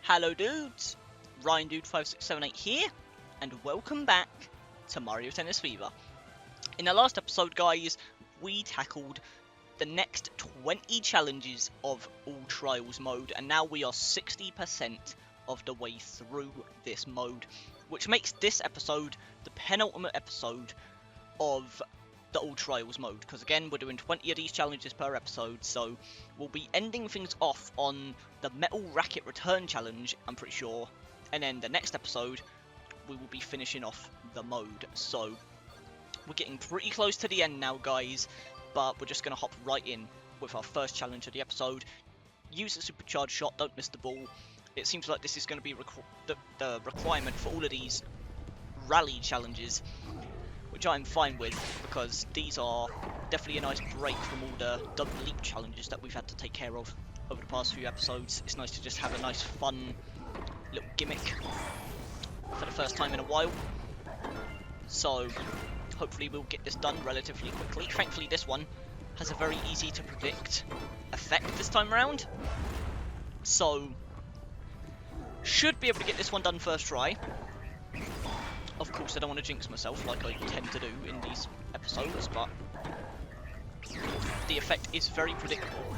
Hello dudes, RyanDude5678 here, and welcome back to Mario Tennis Fever. In the last episode, guys, we tackled the next 20 challenges of All Trials mode, and now we are 60% of the way through this mode, which makes this episode the penultimate episode of the All Trials mode, because again, we're doing 20 of these challenges per episode, so we'll be ending things off on the Metal Racket Return Challenge, I'm pretty sure, and then the next episode, we will be finishing off the mode. So, we're getting pretty close to the end now, guys, but we're just going to hop right in with our first challenge of the episode. Use the supercharged shot, don't miss the ball. It seems like this is going to be the requirement for all of these rally challenges, which I'm fine with, because these are definitely a nice break from all the double leap challenges that we've had to take care of over the past few episodes. It's nice to just have a nice fun little gimmick for the first time in a while. So hopefully we'll get this done relatively quickly. Thankfully this one has a very easy to predict effect this time around, so should be able to get this one done first try. Of course, I don't want to jinx myself like I tend to do in these episodes, but the effect is very predictable.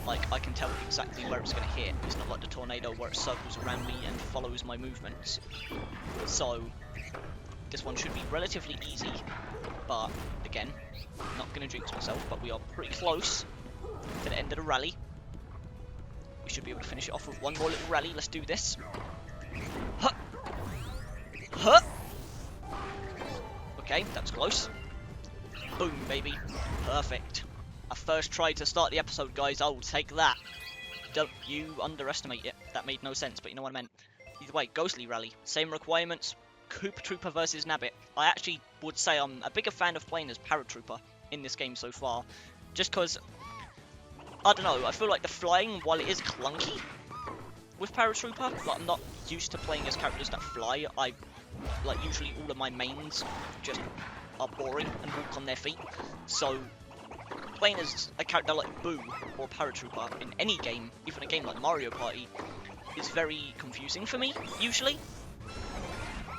Like, I can tell exactly where it's going to hit. It's not like the tornado where it circles around me and follows my movements. So, this one should be relatively easy, but again, not going to jinx myself, but we are pretty close to the end of the rally. We should be able to finish it off with one more little rally. Let's do this. Huh. Huh. Okay, that's close. Boom, baby. Perfect. A first try to start the episode, guys. I'll take that. Don't you underestimate it. That made no sense, but you know what I meant. Either way, Ghostly Rally. Same requirements. Koopa Trooper versus Nabbit. I actually would say I'm a bigger fan of playing as Paratrooper in this game so far. Just because, I don't know, I feel like the flying, while it is clunky with Paratrooper, but I'm not used to playing as characters that fly. Like, usually all of my mains just are boring and walk on their feet. So, playing as a character like Boo or Paratrooper in any game, even a game like Mario Party, is very confusing for me, usually.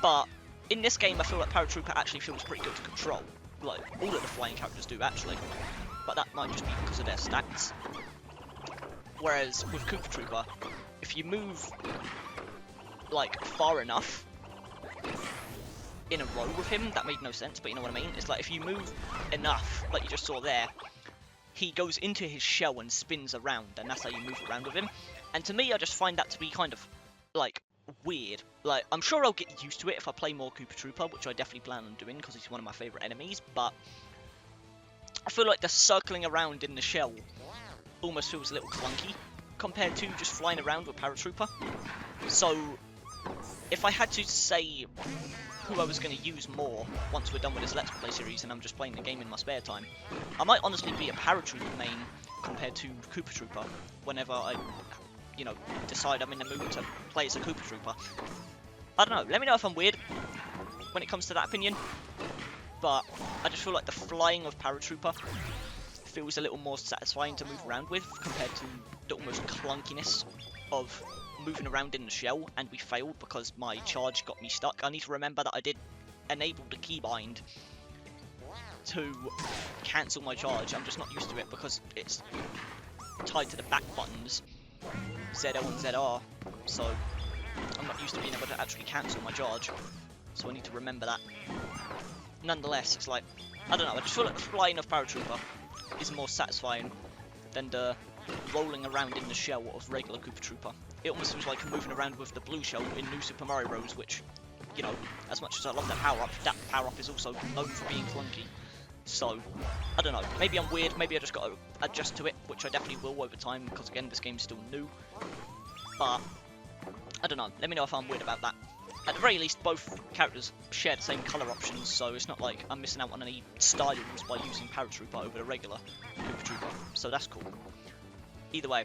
But in this game, I feel like Paratrooper actually feels pretty good to control. Like, all of the flying characters do, actually. But that might just be because of their stats. Whereas, with Koopa Trooper, if you move, like, far enough in a row with him, that made no sense, but you know what I mean? It's like, if you move enough, like you just saw there, he goes into his shell and spins around, and that's how you move around with him. And to me, I just find that to be kind of, like, weird. Like, I'm sure I'll get used to it if I play more Koopa Trooper, which I definitely plan on doing, because he's one of my favourite enemies, but I feel like the circling around in the shell almost feels a little clunky, compared to just flying around with Paratrooper. So, if I had to say who I was going to use more once we're done with this Let's Play series and I'm just playing the game in my spare time, I might honestly be a Paratrooper main compared to Koopa Trooper whenever I, you know, decide I'm in the mood to play as a Koopa Trooper. I don't know, let me know if I'm weird when it comes to that opinion, but I just feel like the flying of Paratrooper feels a little more satisfying to move around with compared to the almost clunkiness of moving around in the shell, and we failed because my charge got me stuck. I need to remember that I did enable the keybind to cancel my charge. I'm just not used to it because it's tied to the back buttons, ZL and ZR, so I'm not used to being able to actually cancel my charge, so I need to remember that. Nonetheless, it's like, I don't know, I just feel like the flying of Paratrooper is more satisfying than the rolling around in the shell of regular Koopa Trooper. It almost feels like moving around with the blue shell in New Super Mario Bros, which, you know, as much as I love that power-up is also known for being clunky. So, I don't know, maybe I'm weird, maybe I just got to adjust to it, which I definitely will over time, because again, this game's still new. But, I don't know, let me know if I'm weird about that. At the very least, both characters share the same colour options, so it's not like I'm missing out on any styles by using Paratrooper over the regular Koopa Trooper, so that's cool. Either way,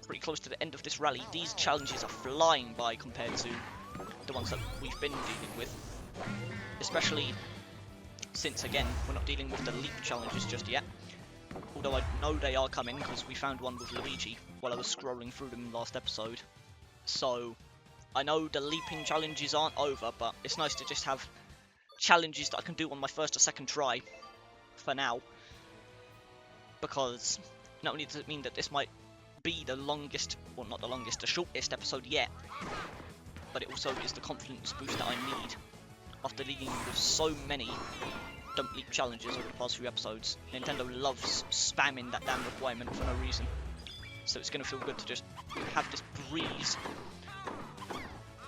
pretty close to the end of this rally. These challenges are flying by compared to the ones that we've been dealing with, especially since, again, we're not dealing with the leap challenges just yet. Although I know they are coming, because we found one with Luigi while I was scrolling through them last episode. So I know the leaping challenges aren't over, but it's nice to just have challenges that I can do on my first or second try for now. Because not only does it mean that this might be the longest, well not the longest, the shortest episode yet, but it also is the confidence boost that I need after dealing with so many Don't Leap challenges over the past few episodes. Nintendo loves spamming that damn requirement for no reason. So it's going to feel good to just have this breeze,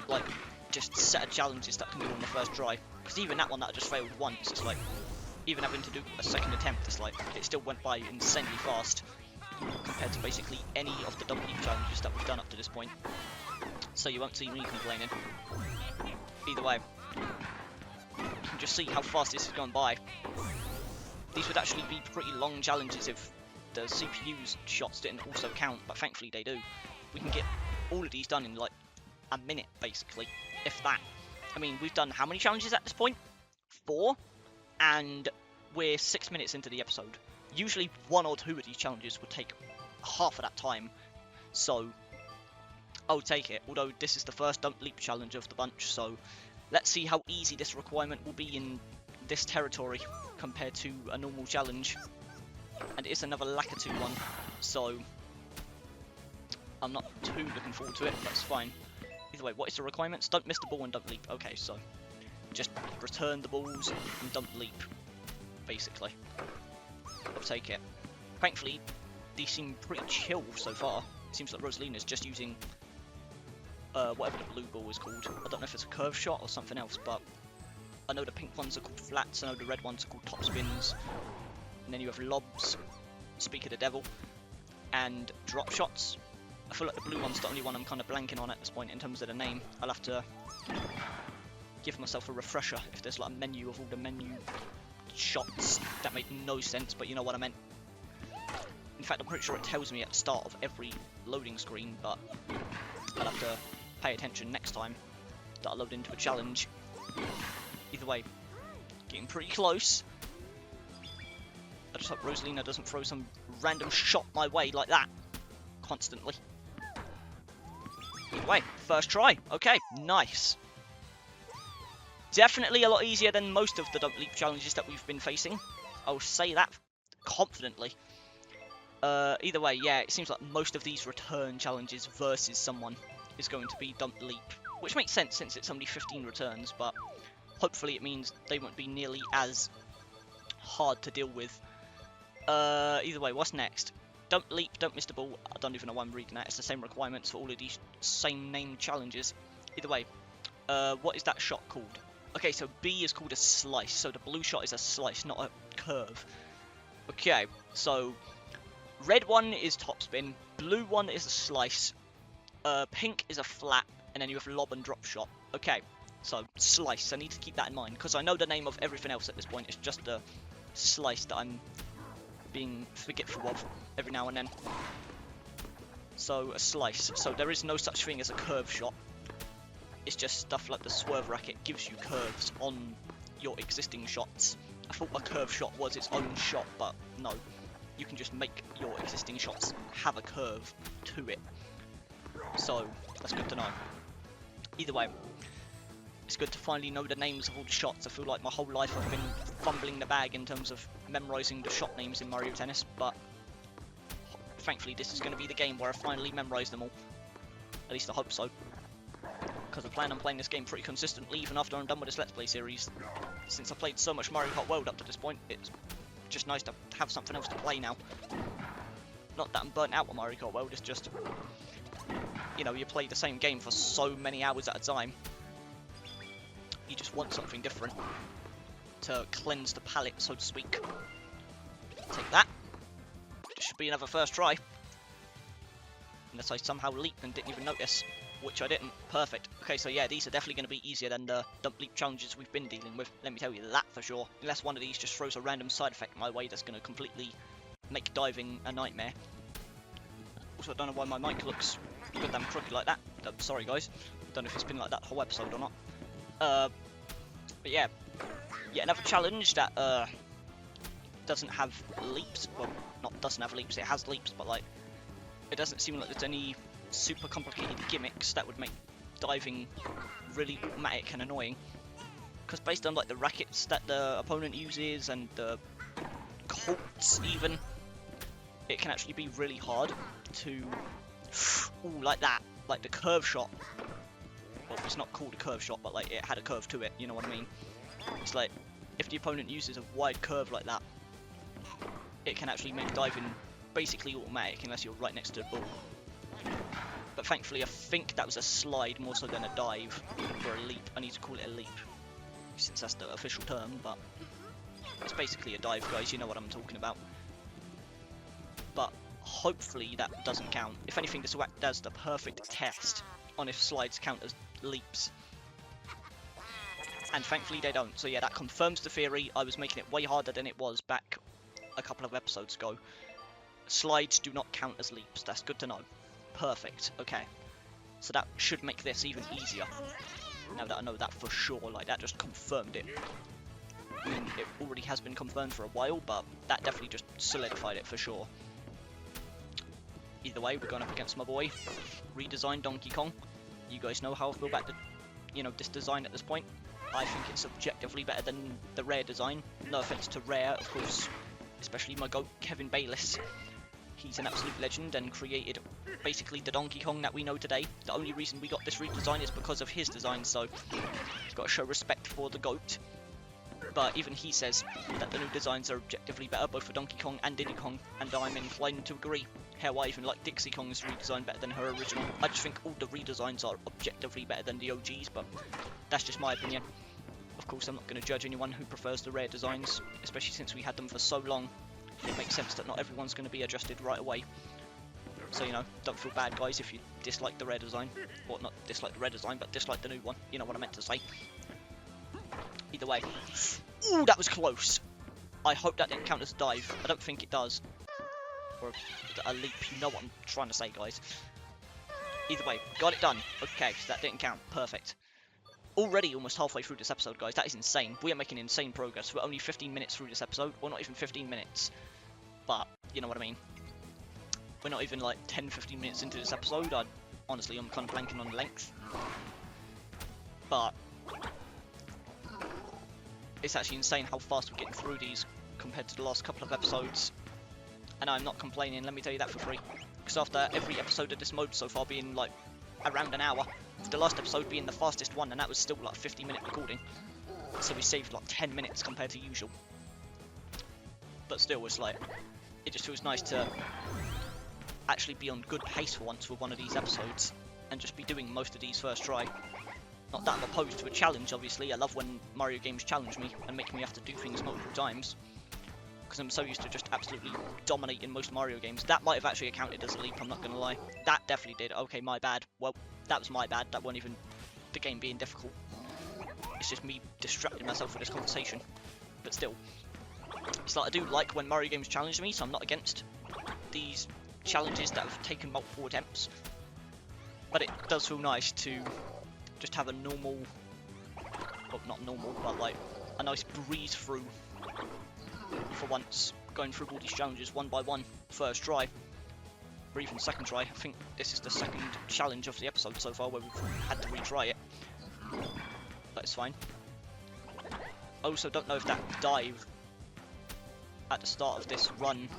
like, just set of challenges that I can do on the first try. Because even that one that I just failed once, it's like, even having to do a second attempt, it's like, it still went by insanely fast compared to basically any of the Don't Leap challenges that we've done up to this point. So you won't see me complaining. Either way, you can just see how fast this is going by. These would actually be pretty long challenges if the CPU's shots didn't also count, but thankfully they do. We can get all of these done in like a minute, basically, if that. I mean, we've done how many challenges at this point? 4, and we're 6 minutes into the episode. Usually 1 or 2 of these challenges would take half of that time, so I'll take it. Although this is the first Don't Leap challenge of the bunch, so let's see how easy this requirement will be in this territory compared to a normal challenge. And it is another Lakitu one, so I'm not too looking forward to it, that's fine. Either way, what is the requirements? Don't miss the ball and don't leap. Okay, so just return the balls and don't leap, basically. I'll take it. Thankfully, these seem pretty chill so far. It seems like Rosalina's just using whatever the blue ball is called. I don't know if it's a curve shot or something else, but I know the pink ones are called flats, I know the red ones are called top spins. And then you have lobs, speak of the devil, and drop shots. I feel like the blue one's the only one I'm kind of blanking on at this point in terms of the name. I'll have to give myself a refresher if there's like a menu of all the menu shots. That made no sense, but you know what I meant. In fact, I'm pretty sure it tells me at the start of every loading screen, but I'll have to pay attention next time that I load into a challenge. Either way, getting pretty close. I just hope Rosalina doesn't throw some random shot my way like that constantly. Either way, first try. Okay, nice. Definitely a lot easier than most of the Don't Leap challenges that we've been facing. I'll say that confidently. Either way, yeah, it seems like most of these return challenges versus someone is going to be Don't Leap. Which makes sense since it's only 15 returns, but hopefully it means they won't be nearly as hard to deal with. Either way, what's next? Don't leap, don't miss the ball. I don't even know why I'm reading that. It's the same requirements for all of these same named challenges. Either way, what is that shot called? Okay, so B is called a slice. So the blue shot is a slice, not a curve. Okay, so red one is topspin, blue one is a slice, pink is a flat, and then you have lob and drop shot. Okay, so slice. I need to keep that in mind because I know the name of everything else at this point. It's just the slice that I'm being forgetful of every now and then. So a slice. So there is no such thing as a curve shot. It's just stuff like the swerve racket gives you curves on your existing shots. I thought a curve shot was its own shot, but no. You can just make your existing shots have a curve to it. So that's good to know. Either way, it's good to finally know the names of all the shots. I feel like my whole life I've been fumbling the bag in terms of memorising the shot names in Mario Tennis, but thankfully this is going to be the game where I finally memorise them all. At least I hope so. Because I plan on playing this game pretty consistently even after I'm done with this Let's Play series. Since I played so much Mario Kart World up to this point, it's just nice to have something else to play now. Not that I'm burnt out with Mario Kart World, it's just, you know, you play the same game for so many hours at a time. You just want something different to cleanse the palate, so to speak. Take that. It should be another first try. Unless I somehow leaped and didn't even notice, which I didn't. Perfect. Okay, so yeah, these are definitely going to be easier than the Don't Leap challenges we've been dealing with. Let me tell you that for sure. Unless one of these just throws a random side effect my way that's going to completely make diving a nightmare. Also, I don't know why my mic looks goddamn crooked like that. Sorry, guys. Don't know if it's been like that the whole episode or not. But yeah, another challenge that doesn't have leaps. Well, not doesn't have leaps. It has leaps, but like, it doesn't seem like there's any super complicated gimmicks that would make diving really automatic and annoying. Because based on like the rackets that the opponent uses and the Colts even, it can actually be really hard to, ooh, like that, like the curve shot. Well, it's not called a curve shot, but like it had a curve to it, you know what I mean? It's like, if the opponent uses a wide curve like that, it can actually make diving basically automatic unless you're right next to the ball. But thankfully I think that was a slide more so than a dive, or a leap. I need to call it a leap, since that's the official term, but it's basically a dive, guys, you know what I'm talking about. But hopefully that doesn't count. If anything, this will act as the perfect test on if slides count as leaps. And thankfully they don't. So yeah, that confirms the theory. I was making it way harder than it was back a couple of episodes ago. Slides do not count as leaps. That's good to know. Perfect. Okay. So that should make this even easier. Now that I know that for sure, like that just confirmed it. I mean, it already has been confirmed for a while, but that definitely just solidified it for sure. Either way, we're going up against my boy, redesigned Donkey Kong. You guys know how I feel about the, this design at this point. I think it's objectively better than the Rare design. No offense to Rare, of course, especially my GOAT, Kevin Bayliss. He's an absolute legend and created basically the Donkey Kong that we know today. The only reason we got this redesign is because of his design, so you've got to show respect for the GOAT. But even he says that the new designs are objectively better, both for Donkey Kong and Diddy Kong, and I'm inclined to agree. Hell, I even like Dixie Kong's redesign better than her original. I just think all the redesigns are objectively better than the OGs, but that's just my opinion. Of course, I'm not going to judge anyone who prefers the Rare designs, especially since we had them for so long. It makes sense that not everyone's going to be adjusted right away. So, don't feel bad, guys, if you dislike the Rare design. Or not dislike the Rare design, but dislike the new one. You know what I meant to say. Either way. Ooh, that was close. I hope that didn't count as a dive. I don't think it does. Or a leap, you know what I'm trying to say, guys. Either way, got it done. Okay, so that didn't count. Perfect. Already almost halfway through this episode, guys. That is insane. We are making insane progress. We're only 15 minutes through this episode. Well, not even 15 minutes. But, you know what I mean. We're not even like 10-15 minutes into this episode. Honestly, I'm kind of blanking on the length. But it's actually insane how fast we're getting through these compared to the last couple of episodes. And I'm not complaining, let me tell you that for free. Because after every episode of this mode so far being like around an hour, the last episode being the fastest one, and that was still like 50-minute recording. So we saved like 10 minutes compared to usual. But still, it's like, it just feels nice to actually be on good pace for once with one of these episodes. And just be doing most of these first try. Not that I'm opposed to a challenge, obviously. I love when Mario games challenge me and make me have to do things multiple times. Because I'm so used to just absolutely dominating most Mario games. That might have actually accounted as a leap, I'm not going to lie. That definitely did. Okay, my bad. Well, that was my bad. That wasn't even the game being difficult. It's just me distracting myself with this conversation. But still. It's like I do like when Mario games challenge me, so I'm not against these challenges that have taken multiple attempts. But it does feel nice to just have a normal, well, not normal, but like a nice breeze through for once, going through all these challenges one by one, first try, or even second try. I think this is the second challenge of the episode so far where we've had to retry it, but it's fine. I also don't know if that dive at the start of this run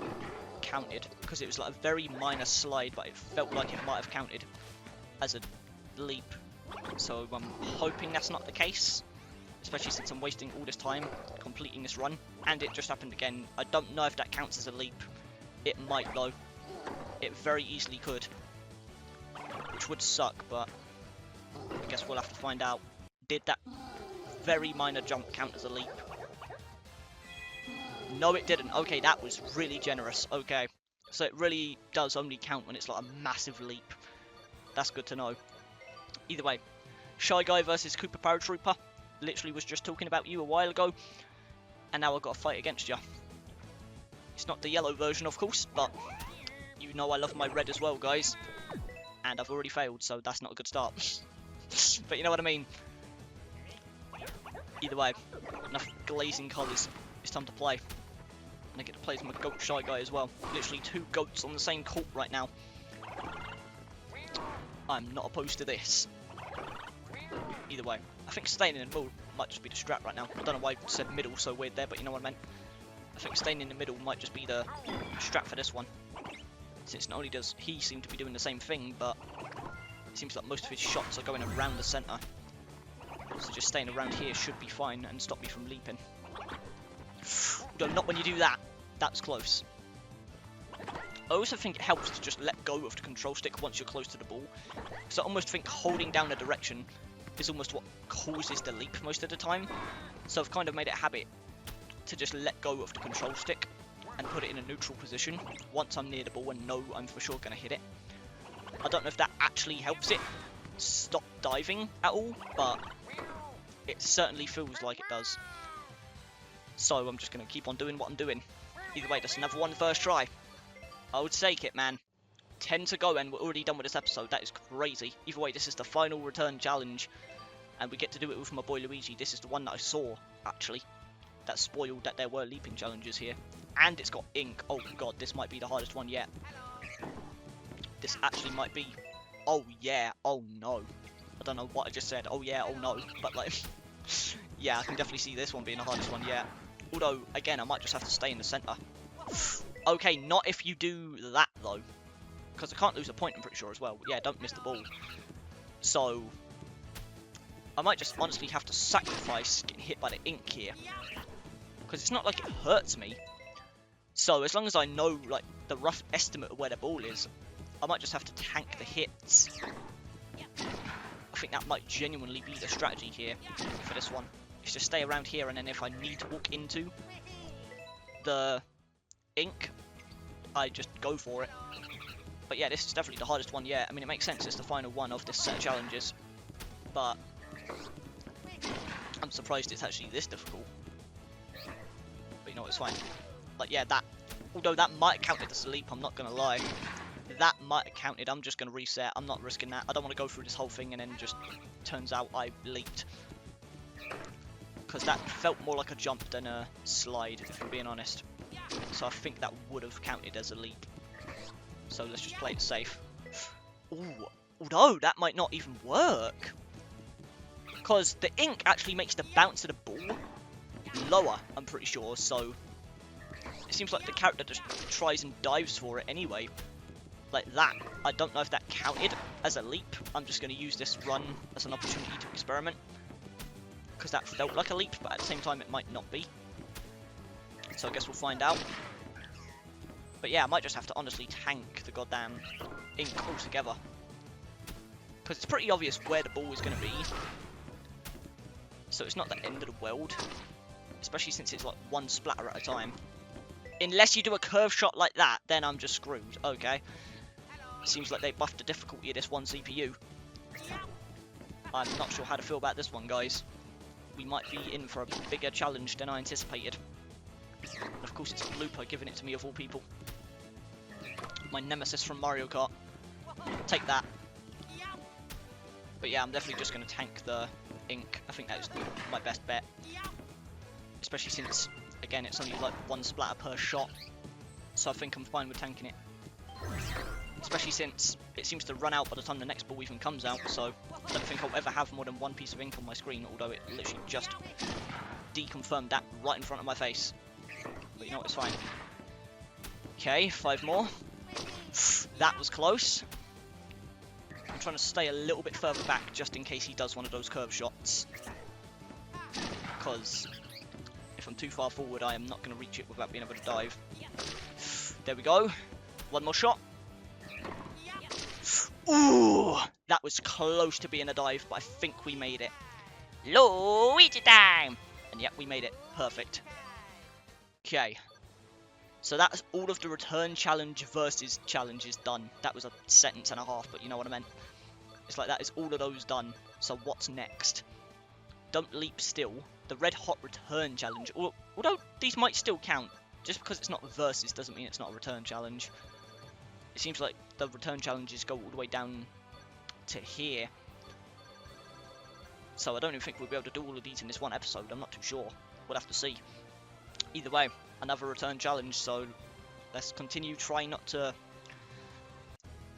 counted, because it was like a very minor slide, but it felt like it might have counted as a leap. So I'm hoping that's not the case, especially since I'm wasting all this time completing this run, and it just happened again. I don't know if that counts as a leap. It might though. It very easily could, which would suck, but I guess we'll have to find out. Did that very minor jump count as a leap? No, it didn't. Okay, that was really generous. Okay, so it really does only count when it's like a massive leap. That's good to know. Either way, Shy Guy versus Koopa Paratrooper. Literally was just talking about you a while ago, and now I've got to fight against you. It's not the yellow version, of course, but you know I love my red as well, guys. And I've already failed, so that's not a good start. But you know what I mean. Either way, enough glazing colours. It's time to play. And I get to play as my goat Shy Guy as well. Literally two goats on the same court right now. I'm not opposed to this. Either way, I think staying in the middle might just be the strat right now. I don't know why I said middle so weird there, but you know what I meant. I think staying in the middle might just be the strat for this one. Since not only does he seem to be doing the same thing, but it seems like most of his shots are going around the centre. So just staying around here should be fine and stop me from leaping. No, not when you do that. That's close. I also think it helps to just let go of the control stick once you're close to the ball. Because I almost think holding down the direction is almost what causes the leap most of the time. So I've kind of made it a habit to just let go of the control stick and put it in a neutral position once I'm near the ball and know I'm for sure going to hit it. I don't know if that actually helps it stop diving at all, but it certainly feels like it does. So I'm just going to keep on doing what I'm doing. Either way, that's another one first try. I would take it, man. 10 to go and we're already done with this episode. That is crazy. Either way, this is the final return challenge. And we get to do it with my boy Luigi. This is the one that I saw, actually. That spoiled that there were leaping challenges here. And it's got ink. Oh god, this might be the hardest one yet. This actually might be... Oh yeah, oh no. I don't know what I just said. Oh yeah, oh no. But like... yeah, I can definitely see this one being the hardest one yet. Although, again, I might just have to stay in the centre. Okay, not if you do that, though. Because I can't lose a point, I'm pretty sure, as well. Yeah, don't miss the ball. So, I might just honestly have to sacrifice getting hit by the ink here. Because it's not like it hurts me. So, as long as I know, like, the rough estimate of where the ball is, I might just have to tank the hits. I think that might genuinely be the strategy here for this one. Is just stay around here, and then if I need to walk into the ink, I just go for it. But yeah, this is definitely the hardest one yet. I mean, it makes sense, it's the final one of this set of challenges. But I'm surprised it's actually this difficult. But you know what, it's fine. Like, yeah, that, although that might have counted as a leap, I'm not going to lie. That might have counted, I'm just going to reset. I'm not risking that. I don't want to go through this whole thing and then just turns out I leaped. Because that felt more like a jump than a slide, if I'm being honest. So I think that would have counted as a leap. So let's just play it safe. Ooh, although that might not even work. Because the ink actually makes the bounce of the ball lower, I'm pretty sure. So it seems like the character just tries and dives for it anyway. Like that. I don't know if that counted as a leap. I'm just going to use this run as an opportunity to experiment. Because that felt like a leap, but at the same time it might not be. So I guess we'll find out. But yeah, I might just have to honestly tank the goddamn ink altogether. Because it's pretty obvious where the ball is going to be. So it's not the end of the world. Especially since it's like one splatter at a time. Unless you do a curve shot like that, then I'm just screwed. Okay. Seems like they buffed the difficulty of this one CPU. I'm not sure how to feel about this one, guys. We might be in for a bigger challenge than I anticipated. And of course it's Blooper giving it to me of all people. My nemesis from Mario Kart. Take that. But yeah, I'm definitely just going to tank the ink. I think that is my best bet. Especially since, again, it's only like one splatter per shot. So I think I'm fine with tanking it. Especially since it seems to run out by the time the next ball even comes out. So I don't think I'll ever have more than one piece of ink on my screen. Although it literally just deconfirmed that right in front of my face. But you know what, it's fine. Okay, 5 more. That was close. I'm trying to stay a little bit further back just in case he does one of those curve shots. Because if I'm too far forward, I am not going to reach it without being able to dive. There we go. One more shot. Ooh! That was close to being a dive, but I think we made it. Luigi time! And yep, we made it. Perfect. Okay. So that's all of the return challenge versus challenges done. That was a sentence and a half, but you know what I meant. It's like that is all of those done. So what's next? Don't leap still. The red hot return challenge. Although these might still count. Just because it's not versus doesn't mean it's not a return challenge. It seems like the return challenges go all the way down to here. So I don't even think we'll be able to do all of these in this one episode. I'm not too sure. We'll have to see. Either way, another return challenge, so let's continue trying not to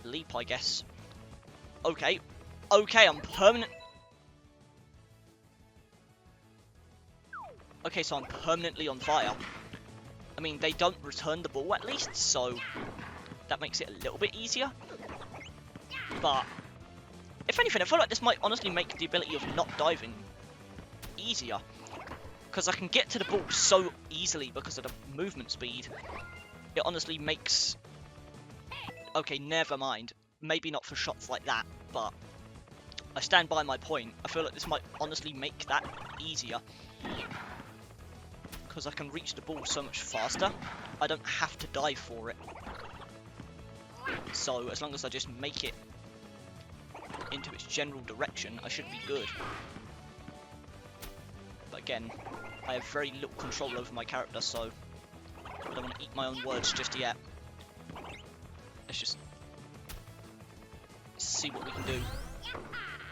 leap, I guess. Okay. Okay, I'm permanent. Okay, so I'm permanently on fire. I mean, they don't return the ball at least, so that makes it a little bit easier. But if anything, I feel like this might honestly make the ability of not diving easier. Because I can get to the ball so easily because of the movement speed. It honestly makes... Okay, never mind. Maybe not for shots like that, but I stand by my point. I feel like this might honestly make that easier. Because I can reach the ball so much faster. I don't have to dive for it. So, as long as I just make it into its general direction, I should be good. But again, I have very little control over my character, so I don't want to eat my own words just yet. Let's just see what we can do.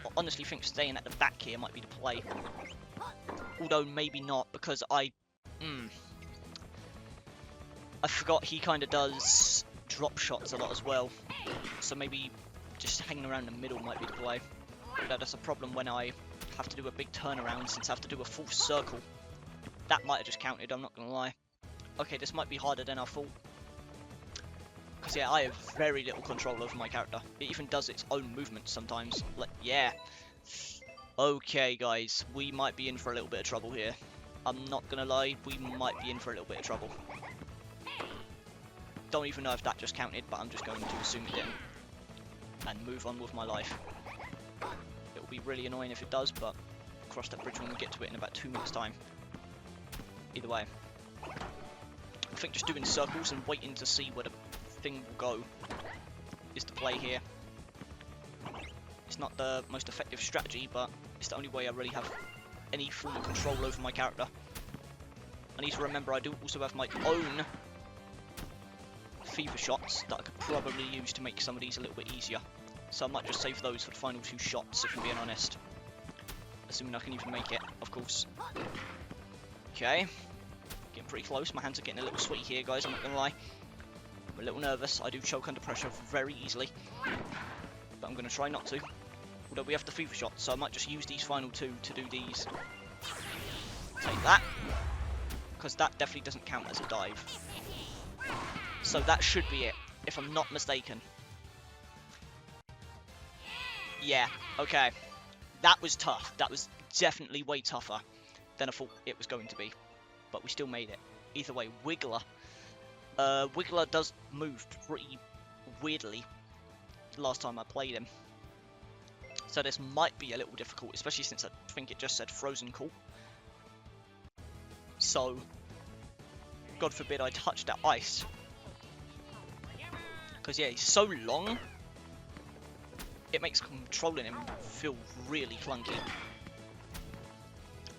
I honestly think staying at the back here might be the play. Although maybe not, because I forgot he kind of does drop shots a lot as well. So maybe just hanging around the middle might be the play. But that's a problem when I have to do a big turnaround, since I have to do a full circle. That might have just counted, I'm not going to lie. Okay, this might be harder than I thought. Because yeah, I have very little control over my character. It even does its own movements sometimes. Like, yeah. Okay, guys, we might be in for a little bit of trouble here. I'm not going to lie, we might be in for a little bit of trouble. Don't even know if that just counted, but I'm just going to assume it didn't. And move on with my life. It will be really annoying if it does, but cross that bridge when we get to it in about 2 minutes time. Either way. I think just doing circles and waiting to see where the thing will go is the play here. It's not the most effective strategy, but it's the only way I really have any form of control over my character. I need to remember I do also have my own fever shots that I could probably use to make some of these a little bit easier. So I might just save those for the final 2 shots, if I'm being honest. Assuming I can even make it, of course. Okay. Getting pretty close. My hands are getting a little sweaty here, guys, I'm not going to lie. I'm a little nervous. I do choke under pressure very easily. But I'm going to try not to. Although we have the fever shot, so I might just use these final 2 to do these. Take that. Because that definitely doesn't count as a dive. So that should be it, if I'm not mistaken. Yeah, okay. That was tough. That was definitely way tougher than I thought it was going to be. But we still made it. Either way, Wiggler. Wiggler does move pretty weirdly last time I played him. So this might be a little difficult, especially since I think it just said frozen cool. So, God forbid I touch that ice. Because yeah, he's so long, it makes controlling him feel really clunky.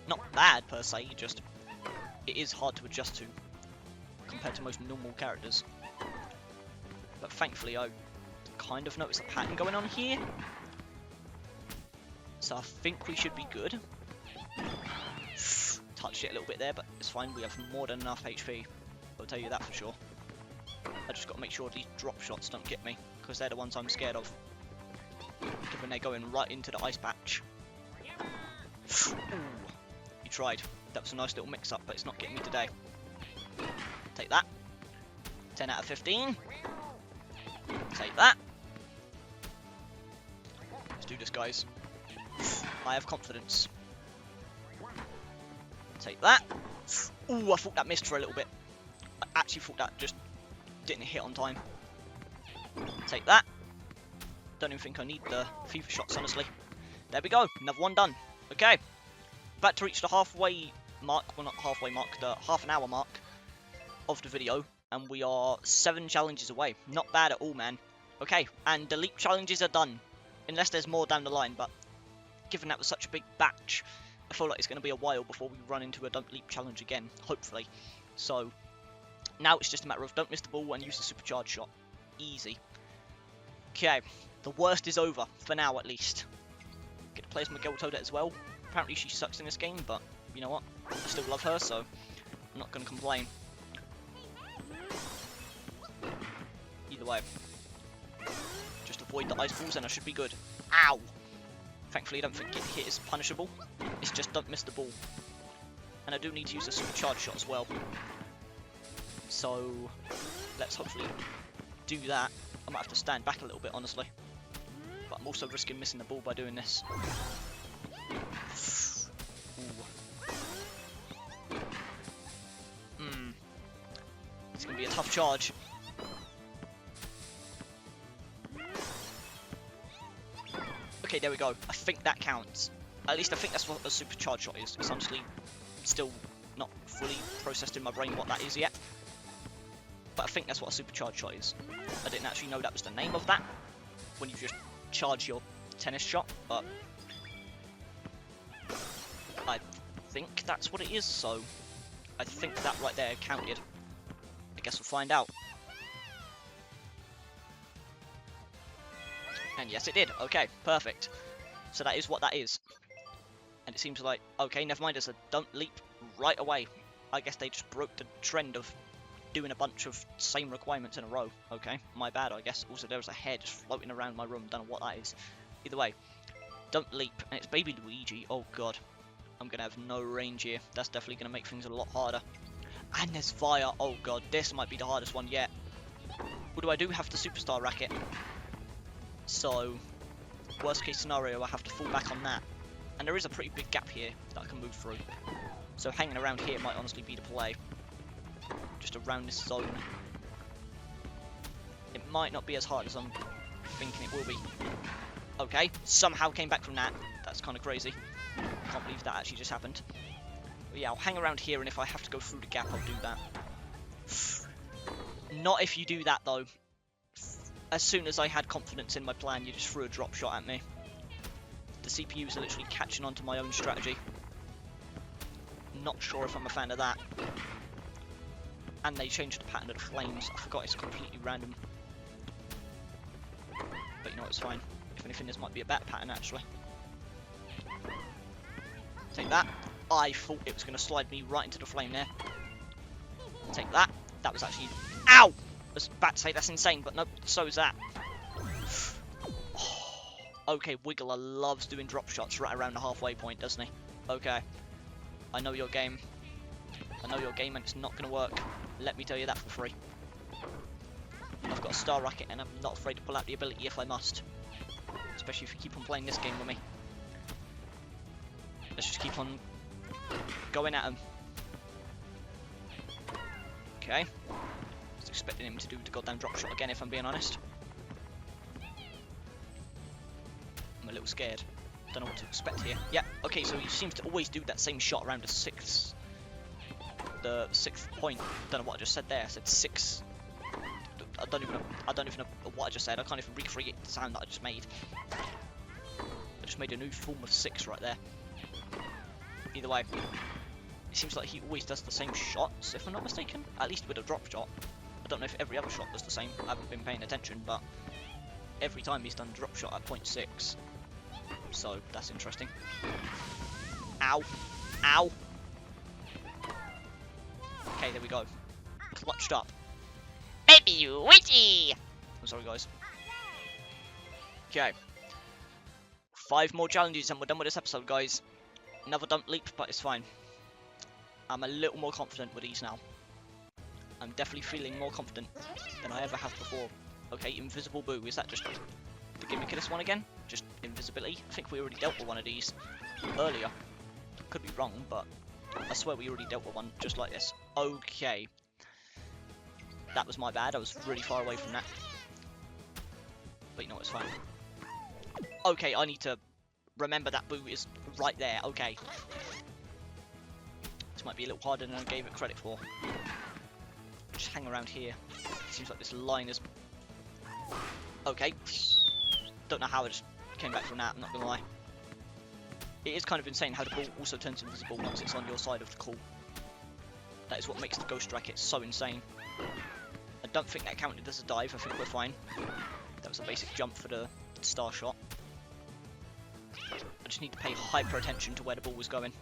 Not bad per se, just it is hard to adjust to compared to most normal characters. But thankfully I kind of noticed a pattern going on here. So I think we should be good. Touched it a little bit there, but it's fine, we have more than enough HP. I'll tell you that for sure. I just got to make sure these drop shots don't get me, because they're the ones I'm scared of. Given they're going right into the ice patch. Ooh, he tried. That was a nice little mix-up, but it's not getting me today. Take that. 10 out of 15. Take that. Let's do this, guys. I have confidence. Take that. Ooh, I thought that missed for a little bit. I actually thought that just didn't hit on time. Take that. Don't even think I need the fever shots, honestly. There we go. Another one done. Okay. About to reach the halfway mark. Well, not halfway mark. The half an hour mark of the video. And we are 7 challenges away. Not bad at all, man. Okay. And the leap challenges are done. Unless there's more down the line. But given that was such a big batch, I feel like it's going to be a while before we run into a don't leap challenge again. Hopefully. So now it's just a matter of don't miss the ball and use the supercharged shot. Easy. Okay, the worst is over, for now at least. Get to play as Miguel Toadette as well. Apparently she sucks in this game, but you know what? I still love her, so I'm not going to complain. Either way. Just avoid the ice balls and I should be good. Ow! Thankfully, I don't think getting hit is punishable. It's just don't miss the ball. And I do need to use a supercharged shot as well. So, let's hopefully do that. I might have to stand back a little bit, honestly. But I'm also risking missing the ball by doing this. It's going to be a tough charge. Okay, there we go. I think that counts. At least I think that's what a supercharged shot is. It's honestly still not fully processed in my brain what that is yet. But I think that's what a supercharged shot is. I didn't actually know that was the name of that when you just charge your tennis shot, but I think that's what it is, so I think that right there counted. I guess we'll find out. And yes, it did. Okay, perfect. So that is what that is. And it seems like, okay, never mind, there's a don't leap right away. I guess they just broke the trend of doing a bunch of same requirements in a row. Okay, my bad, I guess. Also, there was a hair just floating around my room. Don't know what that is. Either way, don't leap. And it's Baby Luigi. Oh, God. I'm going to have no range here. That's definitely going to make things a lot harder. And there's fire. Oh, God. This might be the hardest one yet. Although I do have the Superstar Racket. So, worst case scenario, I have to fall back on that. And there is a pretty big gap here that I can move through. So hanging around here might honestly be the play. Just around this zone. It might not be as hard as I'm thinking it will be. Okay, somehow came back from that. That's kind of crazy. Can't believe that actually just happened. But yeah, I'll hang around here, and if I have to go through the gap, I'll do that. Not if you do that, though. As soon as I had confidence in my plan, you just threw a drop shot at me. The CPUs are literally catching on to my own strategy. Not sure if I'm a fan of that. And they changed the pattern of the flames. I forgot it's completely random. But you know, it's fine. If anything, this might be a better pattern, actually. Take that. I thought it was going to slide me right into the flame there. Take that. That was actually... Ow! I was about to say that's insane, but nope, so is that. Okay, Wiggler loves doing drop shots right around the halfway point, doesn't he? Okay. I know your game. I know your game, and it's not going to work. Let me tell you that for free. I've got a Star Racket, and I'm not afraid to pull out the ability if I must. Especially if you keep on playing this game with me. Let's just keep on going at him. Okay. I was expecting him to do the goddamn drop shot again, if I'm being honest. I'm a little scared. Don't know what to expect here. Yeah, okay, so he seems to always do that same shot around the sixth point. Don't know what I just said there. I said 6. I don't even know what I just said. I can't even recreate the sound that I just made. I just made a new form of 6 right there. Either way, it seems like he always does the same shots, if I'm not mistaken. At least with a drop shot. I don't know if every other shot does the same. I haven't been paying attention, but every time he's done a drop shot at 0.6. So that's interesting. Ow. Ow. Okay, there we go. Clutched up. Baby Luigi! I'm sorry, guys. Okay. 5 more challenges and we're done with this episode, guys. Another don't leap, but it's fine. I'm a little more confident with these now. I'm definitely feeling more confident than I ever have before. Okay, Invisible Boo. Is that just the gimmick of this one again? Just invisibility? I think we already dealt with one of these earlier. Could be wrong, but I swear we already dealt with one just like this. Okay. That was my bad. I was really far away from that. But you know what, it's fine. Okay, I need to remember that Boo is right there. Okay. This might be a little harder than I gave it credit for. Just hang around here. Seems like this line is... Okay. Don't know how I just came back from that, I'm not gonna lie. It is kind of insane how the ball also turns invisible once it's on your side of the court. That is what makes the Ghost Racket so insane. I don't think that counted as a dive, I think we're fine. That was a basic jump for the star shot. I just need to pay hyper attention to where the ball was going.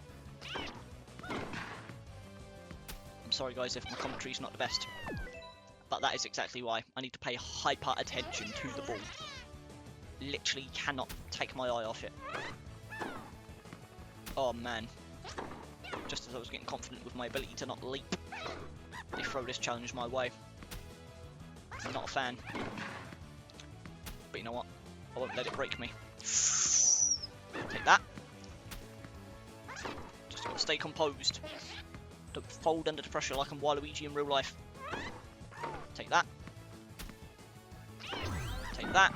I'm sorry guys if my commentary's not the best. But that is exactly why. I need to pay hyper attention to the ball. literally cannot take my eye off it. Oh man. Just as I was getting confident with my ability to not leap, they throw this challenge my way. I'm not a fan. But you know what? I won't let it break me. Take that. Just gotta stay composed. Don't fold under the pressure like I'm Waluigi in real life. Take that. Take that.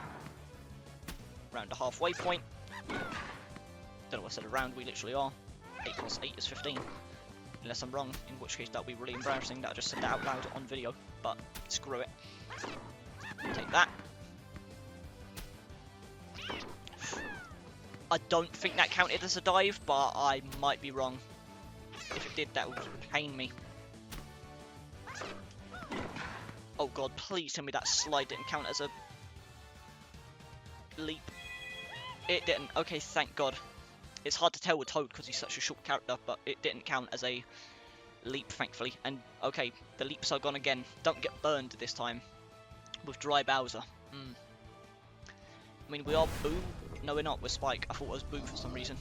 Round the halfway point. Don't know what I said around, we literally are. 8 plus 8 is 15. Unless I'm wrong, in which case that would be really embarrassing that I just said that out loud on video. But screw it. Take that. I don't think that counted as a dive, but I might be wrong. If it did, that would pain me. Oh god, please tell me that slide didn't count as a leap. It didn't. Okay, thank god. It's hard to tell with Toad because he's such a short character, but it didn't count as a leap, thankfully. And, okay, the leaps are gone again. Don't get burned this time with Dry Bowser. I mean, we are Boo. No, we're not. We're Spike. I thought it was Boo for some reason.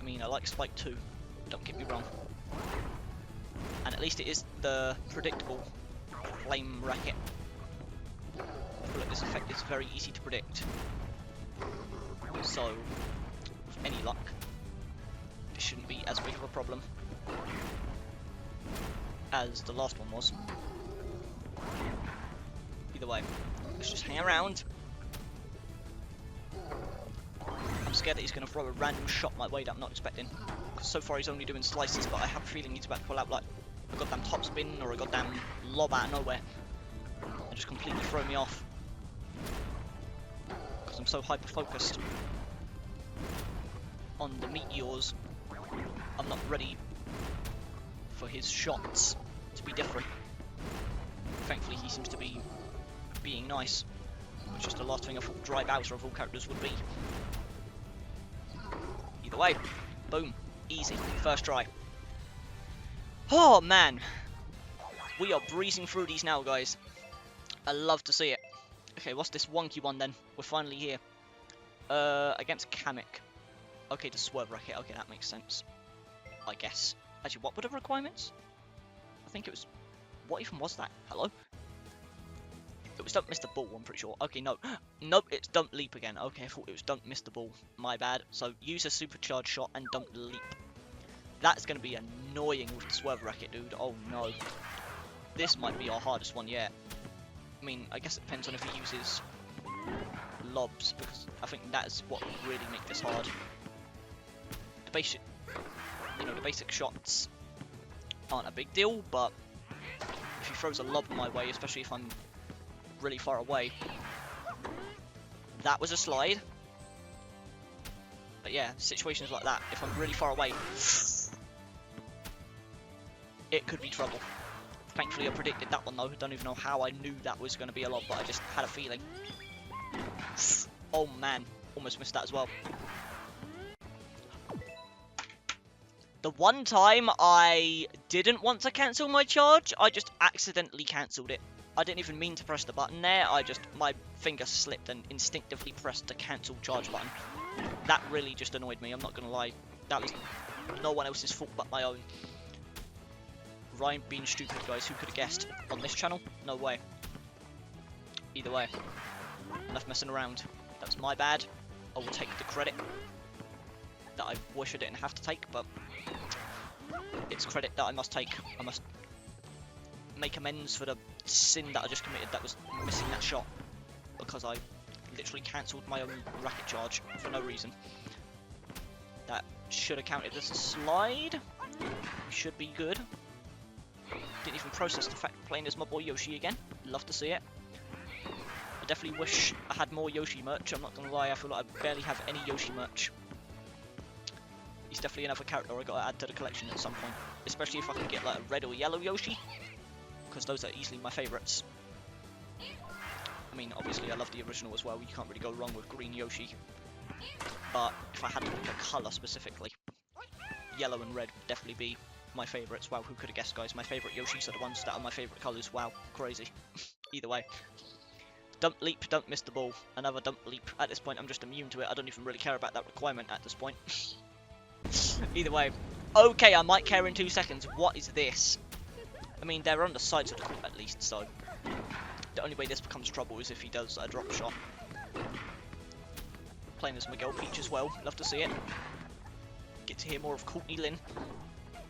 I mean, I like Spike too. Don't get me wrong. And at least it is the predictable flame racket. I feel like this effect is very easy to predict. So, with any luck, this shouldn't be as big of a problem as the last one was. Either way, let's just hang around. I'm scared that he's going to throw a random shot my way that I'm not expecting. Because so far he's only doing slices, but I have a feeling he's about to pull out like a goddamn topspin or a goddamn lob out of nowhere. And just completely throw me off. Because I'm so hyper-focused on the meteors. I'm not ready for his shots to be different. Thankfully he seems to be being nice. Which is the last thing I thought Dry Bowser of all characters would be. Either way, boom, easy, first try. Oh man, we are breezing through these now, guys. I love to see it. Okay, what's this wonky one then? We're finally here. Against Kamek. Okay, the swerve racket. Okay, that makes sense. I guess. Actually, what were the requirements? I think it was... What even was that? Hello? It was don't miss the ball, I'm pretty sure. Okay, no. Nope, it's don't leap again. Okay, I thought it was don't miss the ball. My bad. So, use a supercharged shot and don't leap. That's going to be annoying with the swerve racket, dude. Oh, no. This might be our hardest one yet. I mean, I guess it depends on if he uses lobs, because I think that is what would really make this hard. The basic, you know, the basic shots aren't a big deal, but if he throws a lob my way, especially if I'm really far away, that was a slide. But yeah, situations like that, if I'm really far away, it could be trouble. Thankfully I predicted that one though. I don't even know how I knew that was going to be a lob, but I just had a feeling. Oh man, almost missed that as well. The one time I didn't want to cancel my charge, I just accidentally cancelled it. I didn't even mean to press the button there, my finger slipped and instinctively pressed the cancel charge button. That really just annoyed me, I'm not gonna lie. That was no one else's fault but my own. Ryan being stupid, guys, who could have guessed? On this channel? No way. Either way, enough messing around. That's my bad. I will take the credit that I wish I didn't have to take, but it's credit that I must take. I must make amends for the sin that I just committed, that was missing that shot, because I literally cancelled my own racket charge for no reason. That should have counted as a slide. We should be good. Didn't even process the fact of playing as my boy Yoshi again. Love to see it. I definitely wish I had more Yoshi merch. I'm not gonna lie, I feel like I barely have any Yoshi merch. He's definitely another character I gotta add to the collection at some point. Especially if I can get like a red or yellow Yoshi, because those are easily my favourites. I mean, obviously I love the original as well. You can't really go wrong with green Yoshi. But if I had to pick a colour specifically, yellow and red would definitely be my favourites. Wow, who could have guessed, guys? My favourite Yoshis are the ones that are my favourite colours. Wow, crazy. Either way. Dump leap, don't miss the ball. Another dump leap. At this point, I'm just immune to it. I don't even really care about that requirement at this point. Either way. Okay, I might care in 2 seconds. What is this? I mean, they're on the sides of the court at least, so... The only way this becomes trouble is if he does a drop shot. Playing as Miguel Peach as well. Love to see it. Get to hear more of Courtney Lynn.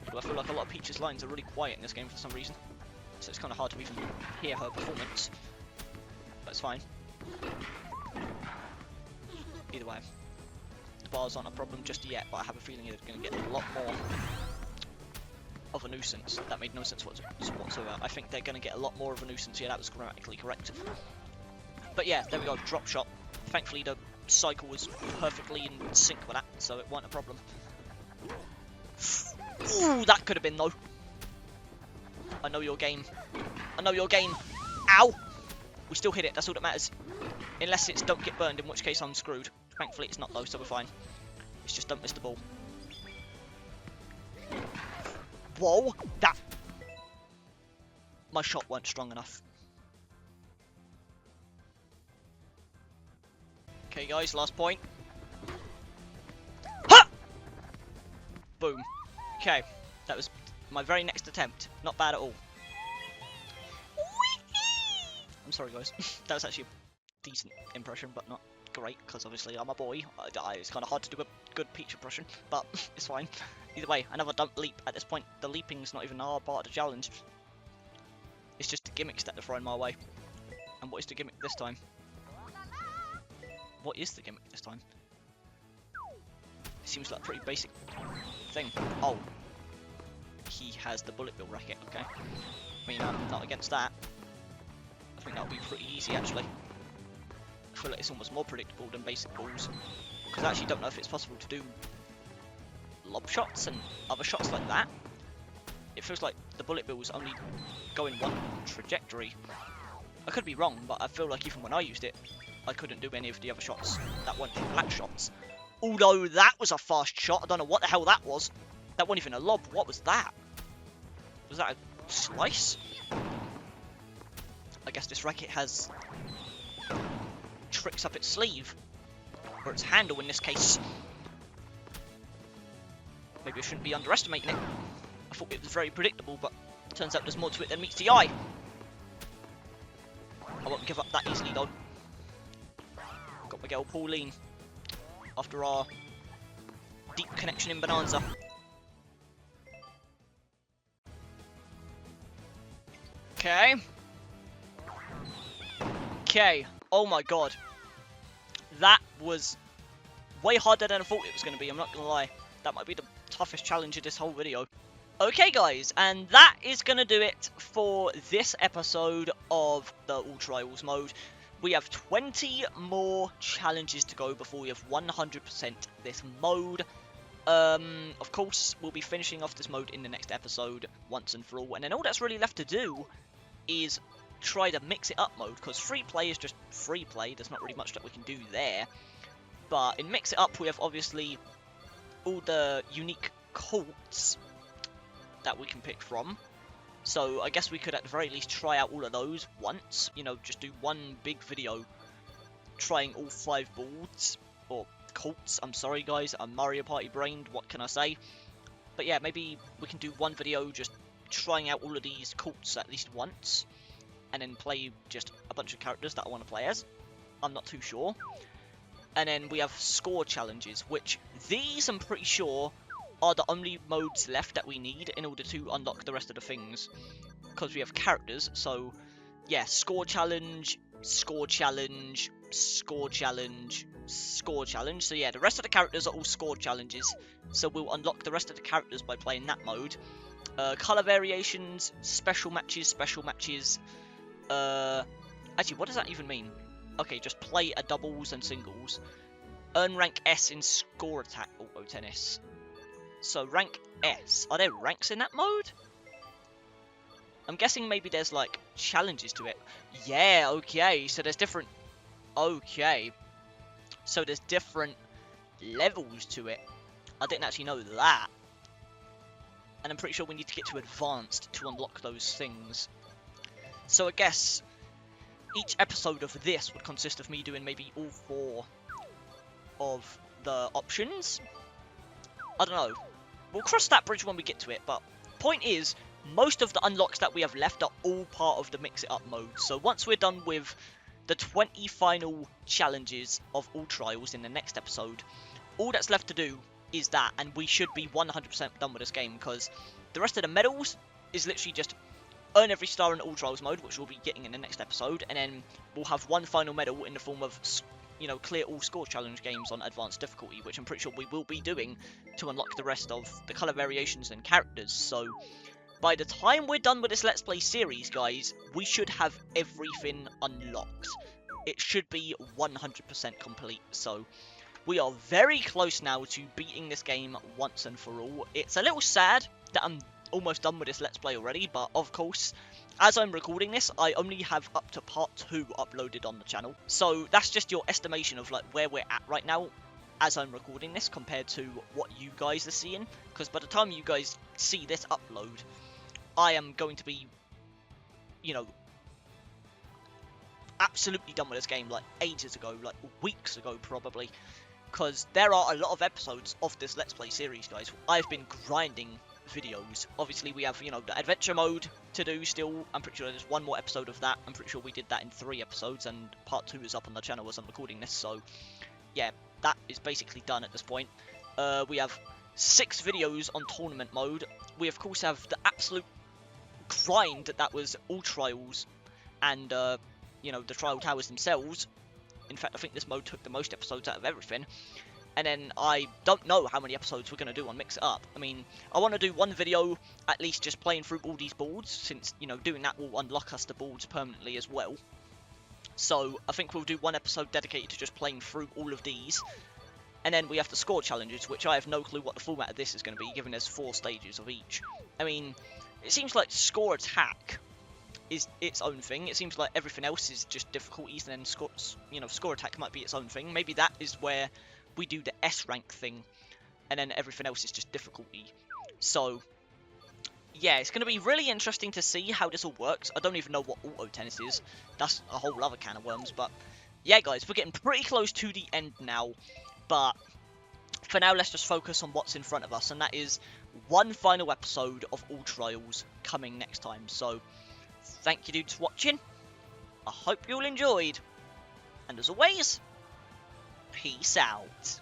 Although I feel like a lot of Peach's lines are really quiet in this game for some reason. So it's kind of hard to even hear her performance. But it's fine. Either way. The bars aren't a problem just yet, but I have a feeling it's going to get a lot more of a nuisance. That made no sense whatsoever. I think they're going to get a lot more of a nuisance. Yeah, that was grammatically correct. But yeah, there we go. Drop shot. Thankfully, the cycle was perfectly in sync with that, so it wasn't a problem. Ooh, that could have been though. I know your game. I know your game. Ow! We still hit it. That's all that matters. Unless it's don't get burned, in which case I'm screwed. Thankfully, it's not though, so we're fine. It's just don't miss the ball. Whoa! That... My shot weren't strong enough. Okay, guys, last point. Ha! Boom. Okay, that was my very next attempt. Not bad at all. I'm sorry, guys. That was actually a decent impression, but not great, because obviously I'm a boy. It's kind of hard to do a good Peach impression, but it's fine. Either way, another dump leap. At this point, the leaping's not even a hard part of the challenge. It's just the gimmicks that they're throwing my way. And what is the gimmick this time? What is the gimmick this time? It seems like a pretty basic thing. Oh. He has the bullet bill racket, okay. I mean, I'm not against that. I think that'll be pretty easy, actually. I feel like it's almost more predictable than basic balls. Because I actually don't know if it's possible to do lob shots and other shots like that. It feels like the bullet bills only go in one trajectory. I could be wrong, but I feel like even when I used it, I couldn't do any of the other shots that weren't flat shots. Although that was a fast shot, I don't know what the hell that was. That wasn't even a lob, what was that? Was that a slice? I guess this racket has tricks up its sleeve. Or its handle in this case. Maybe I shouldn't be underestimating it. I thought it was very predictable, but it turns out there's more to it than meets the eye. I won't give up that easily though. Got my girl Pauline. After our deep connection in Bonanza. Okay. Okay. Oh my god. That was way harder than I thought it was going to be, I'm not going to lie. That might be the toughest challenge of this whole video. Okay guys, and that is going to do it for this episode of the All Trials mode. We have 20 more challenges to go before we have 100% this mode. Of course, we'll be finishing off this mode in the next episode once and for all. And then all that's really left to do is try the mix it up mode, because free play is just free play. There's not really much that we can do there. But in mix it up, we have obviously all the unique cults that we can pick from. So I guess we could at the very least try out all of those once. You know, just do one big video trying all 5 boards. Or cults, I'm sorry guys, I'm Mario Party brained, what can I say? But yeah, maybe we can do one video just trying out all of these cults at least once. And then play just a bunch of characters that I want to play as. I'm not too sure. And then we have score challenges, which these I'm pretty sure are the only modes left that we need in order to unlock the rest of the things. Because we have characters, so yeah, score challenge, score challenge, score challenge, score challenge. So yeah, the rest of the characters are all score challenges. So we'll unlock the rest of the characters by playing that mode. Colour variations, special matches, actually, what does that even mean? Okay, just play a doubles and singles. Earn rank S in score attack auto tennis. So rank S. Are there ranks in that mode? I'm guessing maybe there's like challenges to it. Yeah, okay. So there's different... Okay. So there's different levels to it. I didn't actually know that. And I'm pretty sure we need to get to advanced to unlock those things. So I guess each episode of this would consist of me doing maybe all 4 of the options. I don't know. We'll cross that bridge when we get to it, but point is, most of the unlocks that we have left are all part of the Mix It Up mode. So once we're done with the 20 final challenges of all trials in the next episode, all that's left to do is that, and we should be 100% done with this game, because the rest of the medals is literally just earn every star in all trials mode, which we'll be getting in the next episode, and then we'll have one final medal in the form of, you know, clear all score challenge games on advanced difficulty, which I'm pretty sure we will be doing to unlock the rest of the colour variations and characters. So by the time we're done with this Let's Play series, guys, we should have everything unlocked. It should be 100% complete, so we are very close now to beating this game once and for all. It's a little sad that I'm almost done with this Let's Play already, but of course, as I'm recording this, I only have up to part 2 uploaded on the channel. So that's just your estimation of like where we're at right now as I'm recording this compared to what you guys are seeing. Because by the time you guys see this upload, I am going to be, you know, absolutely done with this game like ages ago, like weeks ago probably. Because there are a lot of episodes of this Let's Play series, guys. I've been grinding videos. Obviously, we have, you know, the adventure mode to do still. I'm pretty sure there's one more episode of that. I'm pretty sure we did that in 3 episodes, and part 2 is up on the channel as I'm recording this. So, yeah, that is basically done at this point. We have 6 videos on tournament mode. We, of course, have the absolute grind that was all trials and, you know, the trial towers themselves. In fact, I think this mode took the most episodes out of everything. And then I don't know how many episodes we're going to do on Mix It Up. I mean, I want to do one video, at least just playing through all these boards, since, you know, doing that will unlock us the boards permanently as well. So, I think we'll do one episode dedicated to just playing through all of these. And then we have the score challenges, which I have no clue what the format of this is going to be, given there's 4 stages of each. I mean, it seems like score attack is its own thing. It seems like everything else is just difficulties, and then score attack might be its own thing. Maybe that is where we do the S rank thing, and then everything else is just difficulty. So yeah, it's going to be really interesting to see how this all works. I don't even know what auto tennis is. That's a whole other can of worms. But yeah, guys, we're getting pretty close to the end now. But for now, let's just focus on what's in front of us, and that is one final episode of All Trials coming next time. So thank you dudes for watching. I hope you all enjoyed. And as always, peace out.